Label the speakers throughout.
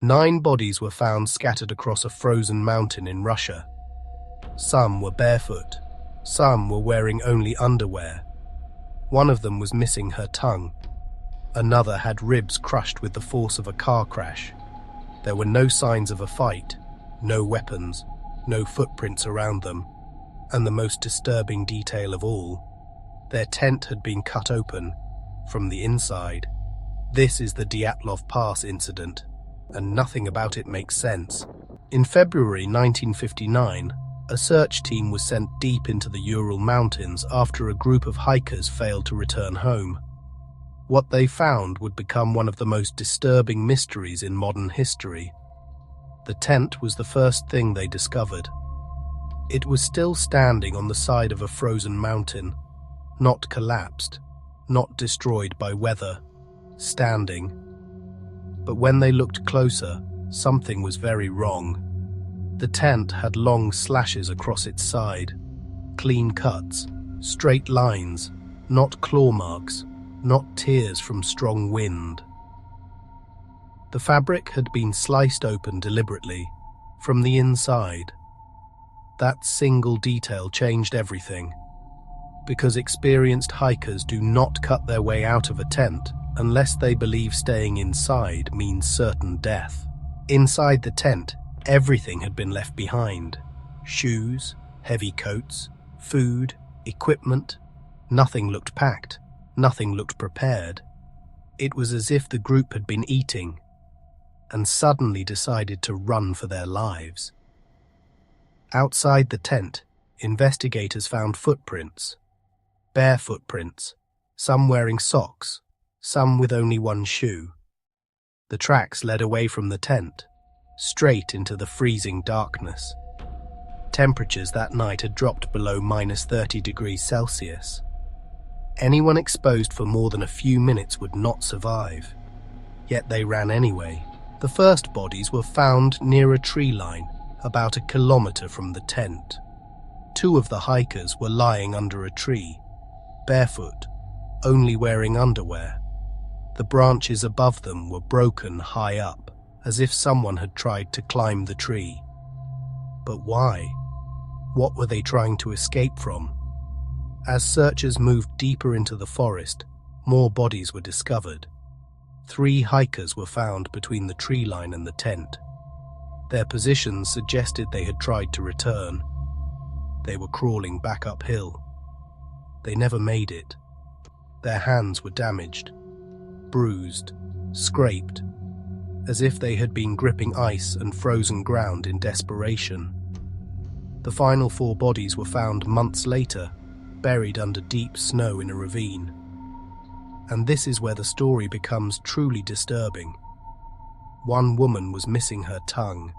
Speaker 1: 9 bodies were found scattered across a frozen mountain in Russia. Some were barefoot, some were wearing only underwear. One of them was missing her tongue. Another had ribs crushed with the force of a car crash. There were no signs of a fight, no weapons, no footprints around them, and the most disturbing detail of all, their tent had been cut open from the inside. This is the Dyatlov Pass incident, and nothing about it makes sense. In February 1959, a search team was sent deep into the Ural Mountains after a group of hikers failed to return home. What they found would become one of the most disturbing mysteries in modern history. The tent was the first thing they discovered. It was still standing on the side of a frozen mountain, not collapsed, not destroyed by weather, standing. But when they looked closer, something was very wrong. The tent had long slashes across its side, clean cuts, straight lines, not claw marks, not tears from strong wind. The fabric had been sliced open deliberately, from the inside. That single detail changed everything, because experienced hikers do not cut their way out of a tent unless they believe staying inside means certain death. Inside the tent, everything had been left behind. Shoes, heavy coats, food, equipment. Nothing looked packed, nothing looked prepared. It was as if the group had been eating and suddenly decided to run for their lives. Outside the tent, investigators found footprints. Bare footprints, some wearing socks, some with only one shoe. The tracks led away from the tent, straight into the freezing darkness. Temperatures that night had dropped below -30 degrees Celsius. Anyone exposed for more than a few minutes would not survive. Yet they ran anyway. The first bodies were found near a tree line, about a kilometer from the tent. 2 of the hikers were lying under a tree, barefoot, only wearing underwear. The branches above them were broken high up, as if someone had tried to climb the tree. But why? What were they trying to escape from? As searchers moved deeper into the forest, more bodies were discovered. 3 hikers were found between the tree line and the tent. Their positions suggested they had tried to return. They were crawling back uphill. They never made it. Their hands were damaged, bruised, scraped, as if they had been gripping ice and frozen ground in desperation. The final 4 bodies were found months later, buried under deep snow in a ravine. And this is where the story becomes truly disturbing. 1 woman was missing her tongue.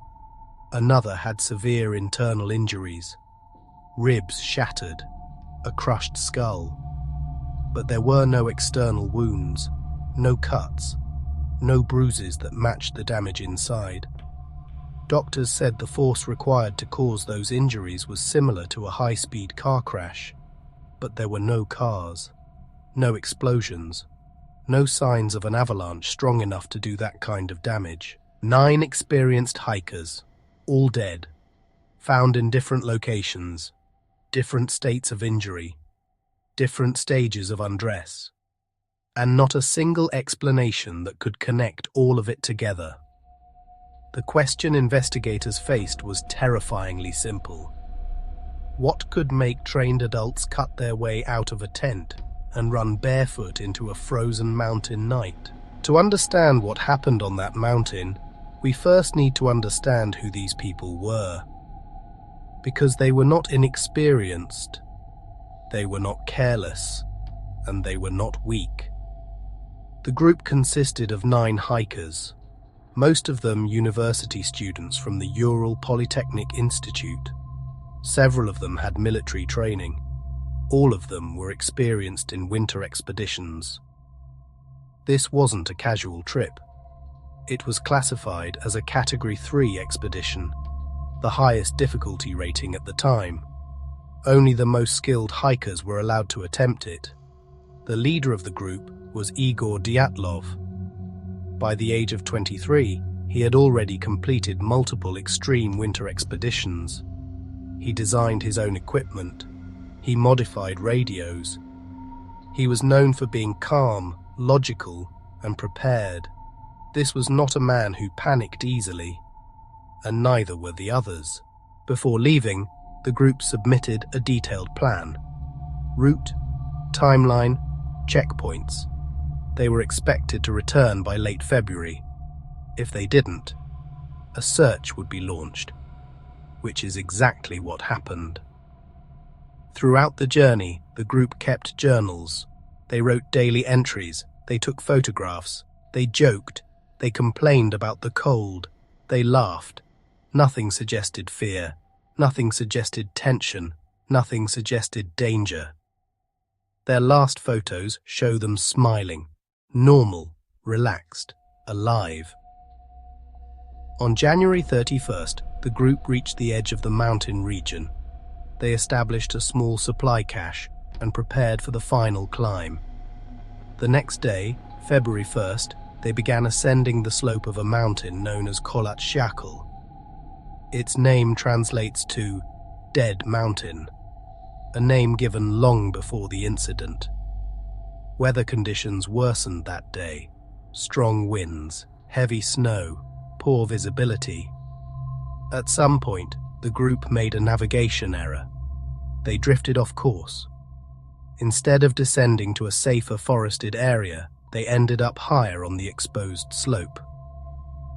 Speaker 1: Another had severe internal injuries, ribs shattered, a crushed skull. But there were no external wounds, no cuts, no bruises that matched the damage inside. Doctors said the force required to cause those injuries was similar to a high-speed car crash, but there were no cars, no explosions, no signs of an avalanche strong enough to do that kind of damage. 9 experienced hikers, all dead, found in different locations, different states of injury, different stages of undress, and not a single explanation that could connect all of it together. The question investigators faced was terrifyingly simple. What could make trained adults cut their way out of a tent and run barefoot into a frozen mountain night? To understand what happened on that mountain, we first need to understand who these people were. Because they were not inexperienced, they were not careless, and they were not weak. The group consisted of 9 hikers, most of them university students from the Ural Polytechnic Institute. Several of them had military training. All of them were experienced in winter expeditions. This wasn't a casual trip. It was classified as a Category 3 expedition, the highest difficulty rating at the time. Only the most skilled hikers were allowed to attempt it. The leader of the group was Igor Dyatlov. By the age of 23, He had already completed multiple extreme winter expeditions. He designed his own equipment. He modified radios. He was known for being calm, logical, and prepared. This was not a man who panicked easily, and neither were the others. Before leaving, the group submitted a detailed plan. Route, timeline, checkpoints. They were expected to return by late February. If they didn't, a search would be launched, which is exactly what happened. Throughout the journey, the group kept journals. They wrote daily entries, they took photographs, they joked, they complained about the cold, they laughed. Nothing suggested fear, nothing suggested tension, nothing suggested danger. Their last photos show them smiling, normal, relaxed, alive. On January 31st, the group reached the edge of the mountain region. They established a small supply cache and prepared for the final climb. The next day, February 1st, they began ascending the slope of a mountain known as Kholat Syakhl. Its name translates to Dead Mountain, a name given long before the incident. Weather conditions worsened that day. Strong winds, heavy snow, poor visibility. At some point, the group made a navigation error. They drifted off course. Instead of descending to a safer forested area, they ended up higher on the exposed slope.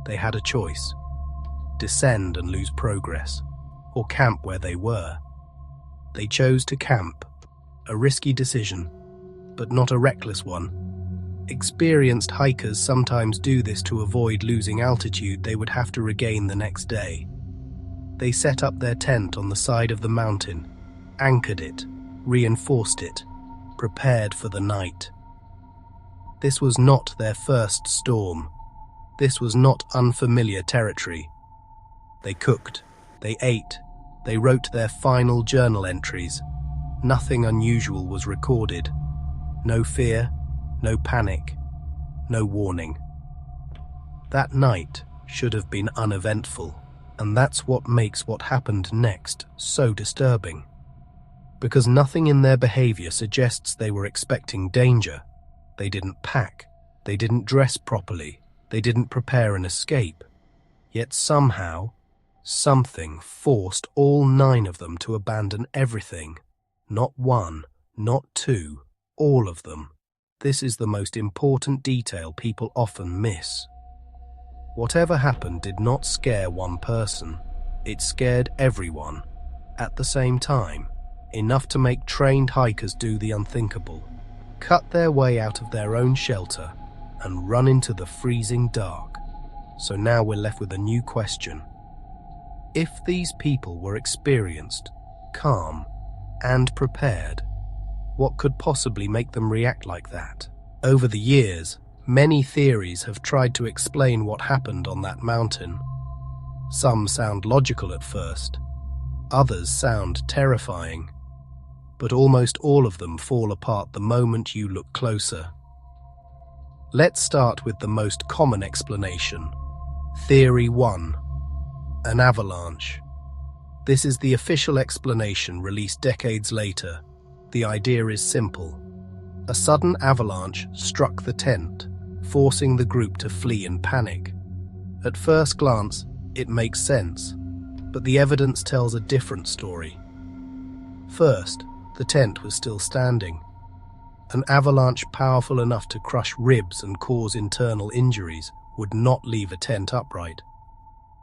Speaker 1: They had a choice: descend and lose progress, or camp where they were. They chose to camp, a risky decision, but not a reckless one. Experienced hikers sometimes do this to avoid losing altitude they would have to regain the next day. They set up their tent on the side of the mountain, anchored it, reinforced it, prepared for the night. This was not their first storm. This was not unfamiliar territory. They cooked, they ate, they wrote their final journal entries. Nothing unusual was recorded. No fear, no panic, no warning. That night should have been uneventful, and that's what makes what happened next so disturbing. Because nothing in their behavior suggests they were expecting danger. They didn't pack, they didn't dress properly, they didn't prepare an escape. Yet somehow, something forced all 9 of them to abandon everything. Not one, not two, all of them. This is the most important detail people often miss. Whatever happened did not scare one person. It scared everyone, at the same time, enough to make trained hikers do the unthinkable, cut their way out of their own shelter and run into the freezing dark. So now we're left with a new question. If these people were experienced, calm, and prepared, what could possibly make them react like that? Over the years, many theories have tried to explain what happened on that mountain. Some sound logical at first, others sound terrifying, but almost all of them fall apart the moment you look closer. Let's start with the most common explanation. Theory 1. An avalanche. This is the official explanation released decades later. The idea is simple. A sudden avalanche struck the tent, forcing the group to flee in panic. At first glance, it makes sense, but the evidence tells a different story. First, the tent was still standing. An avalanche powerful enough to crush ribs and cause internal injuries would not leave a tent upright.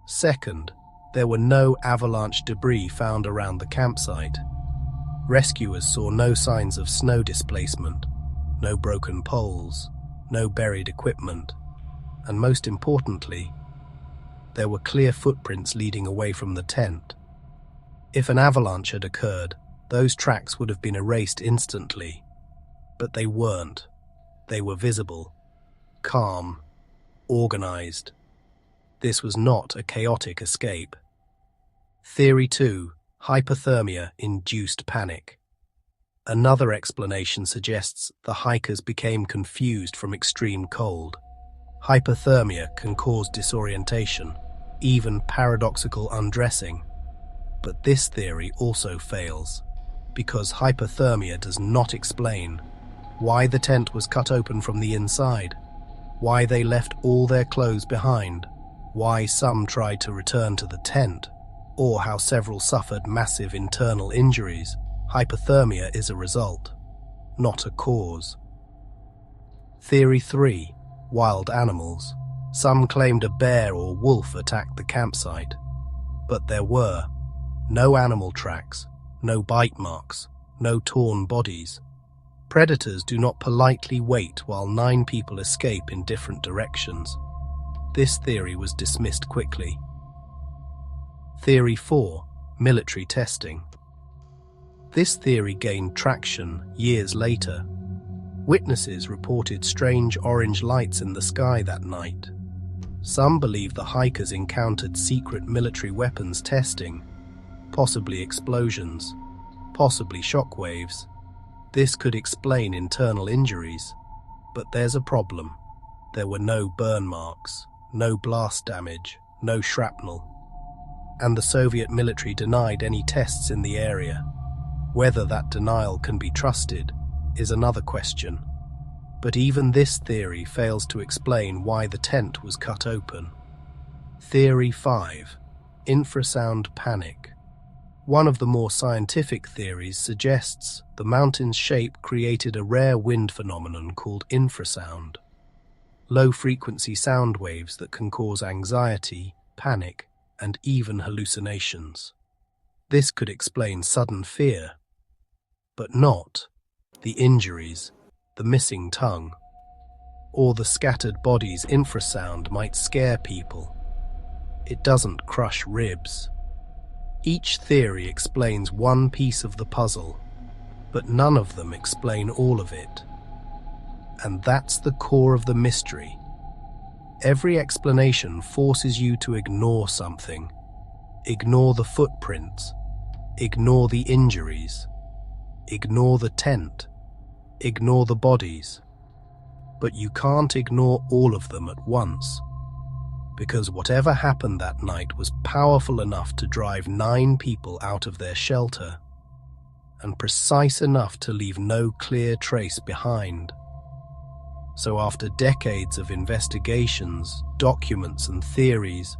Speaker 1: Second, there were no avalanche debris found around the campsite. Rescuers saw no signs of snow displacement, no broken poles, no buried equipment, and most importantly, there were clear footprints leading away from the tent. If an avalanche had occurred, those tracks would have been erased instantly, but they weren't. They were visible, calm, organized. This was not a chaotic escape. Theory 2. Hypothermia-induced panic. Another explanation suggests the hikers became confused from extreme cold. Hypothermia can cause disorientation, even paradoxical undressing. But this theory also fails, because hypothermia does not explain why the tent was cut open from the inside, why they left all their clothes behind, why some tried to return to the tent, or how several suffered massive internal injuries. Hypothermia is a result, not a cause. Theory 3. Wild animals. Some claimed a bear or wolf attacked the campsite, but there were no animal tracks, no bite marks, no torn bodies. Predators do not politely wait while 9 people escape in different directions. This theory was dismissed quickly. Theory 4. Military testing. This theory gained traction years later. Witnesses reported strange orange lights in the sky that night. Some believe the hikers encountered secret military weapons testing, possibly explosions, possibly shockwaves. This could explain internal injuries, but there's a problem. There were no burn marks, no blast damage, no shrapnel, and the Soviet military denied any tests in the area. Whether that denial can be trusted is another question, but even this theory fails to explain why the tent was cut open. Theory 5. Infrasound panic. One of the more scientific theories suggests the mountain's shape created a rare wind phenomenon called infrasound. Low-frequency sound waves that can cause anxiety, panic, and even hallucinations. This could explain sudden fear, but not the injuries, the missing tongue, or the scattered bodies. Infrasound might scare people. It doesn't crush ribs. Each theory explains one piece of the puzzle, but none of them explain all of it. And that's the core of the mystery. Every explanation forces you to ignore something. Ignore the footprints. Ignore the injuries. Ignore the tent. Ignore the bodies. But you can't ignore all of them at once, because whatever happened that night was powerful enough to drive 9 people out of their shelter, and precise enough to leave no clear trace behind. So after decades of investigations, documents, and theories,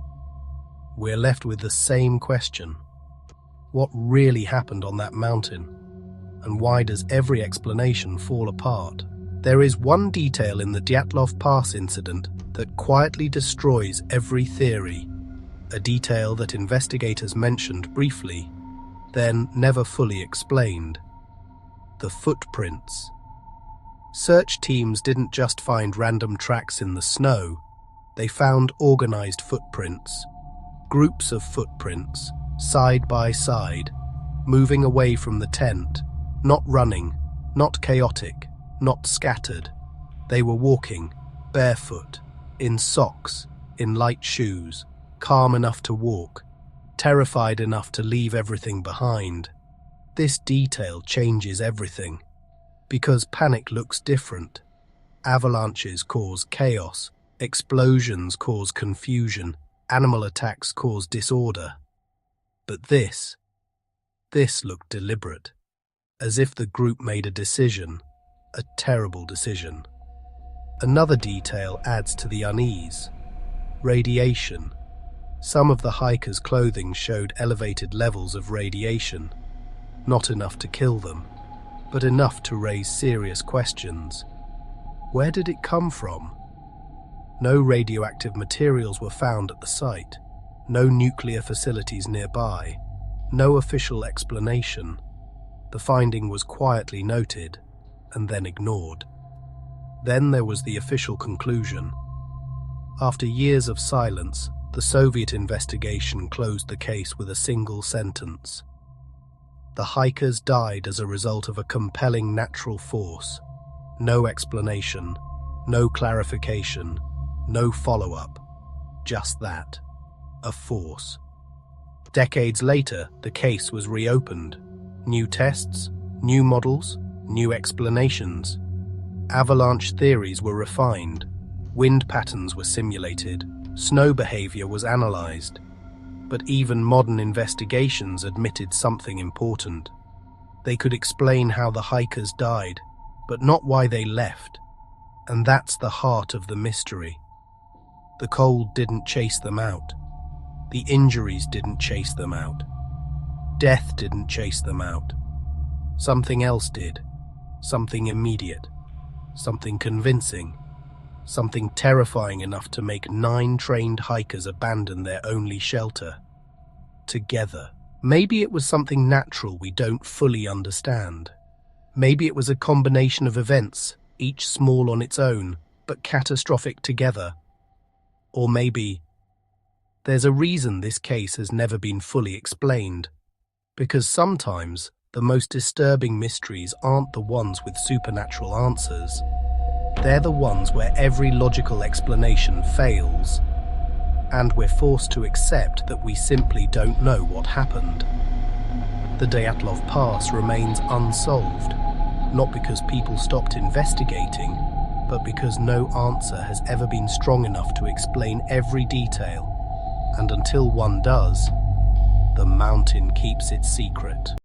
Speaker 1: we're left with the same question. What really happened on that mountain? And why does every explanation fall apart? There is one detail in the Dyatlov Pass incident that quietly destroys every theory, a detail that investigators mentioned briefly, then never fully explained: the footprints. Search teams didn't just find random tracks in the snow, they found organized footprints, groups of footprints, side by side, moving away from the tent, not running, not chaotic, not scattered. They were walking, barefoot, in socks, in light shoes, calm enough to walk, terrified enough to leave everything behind. This detail changes everything, because panic looks different. Avalanches cause chaos, explosions cause confusion, animal attacks cause disorder. But this looked deliberate, as if the group made a decision, a terrible decision. Another detail adds to the unease: radiation. Some of the hikers' clothing showed elevated levels of radiation, not enough to kill them, but enough to raise serious questions. Where did it come from? No radioactive materials were found at the site, no nuclear facilities nearby, no official explanation. The finding was quietly noted and then ignored. Then there was the official conclusion. After years of silence, the Soviet investigation closed the case with a single sentence: the hikers died as a result of a compelling natural force. No explanation, no clarification, no follow-up. Just that, a force. Decades later, the case was reopened. New tests, new models, new explanations. Avalanche theories were refined. Wind patterns were simulated, snow behavior was analyzed, but even modern investigations admitted something important. They could explain how the hikers died, but not why they left, and that's the heart of the mystery. The cold didn't chase them out. The injuries didn't chase them out. Death didn't chase them out. Something else did. Something immediate. Something convincing. Something terrifying enough to make 9 trained hikers abandon their only shelter. Together. Maybe it was something natural we don't fully understand. Maybe it was a combination of events, each small on its own, but catastrophic together. Or maybe there's a reason this case has never been fully explained. Because sometimes the most disturbing mysteries aren't the ones with supernatural answers. They're the ones where every logical explanation fails, and we're forced to accept that we simply don't know what happened. The Dyatlov Pass remains unsolved, not because people stopped investigating, but because no answer has ever been strong enough to explain every detail, and until one does, the mountain keeps its secret.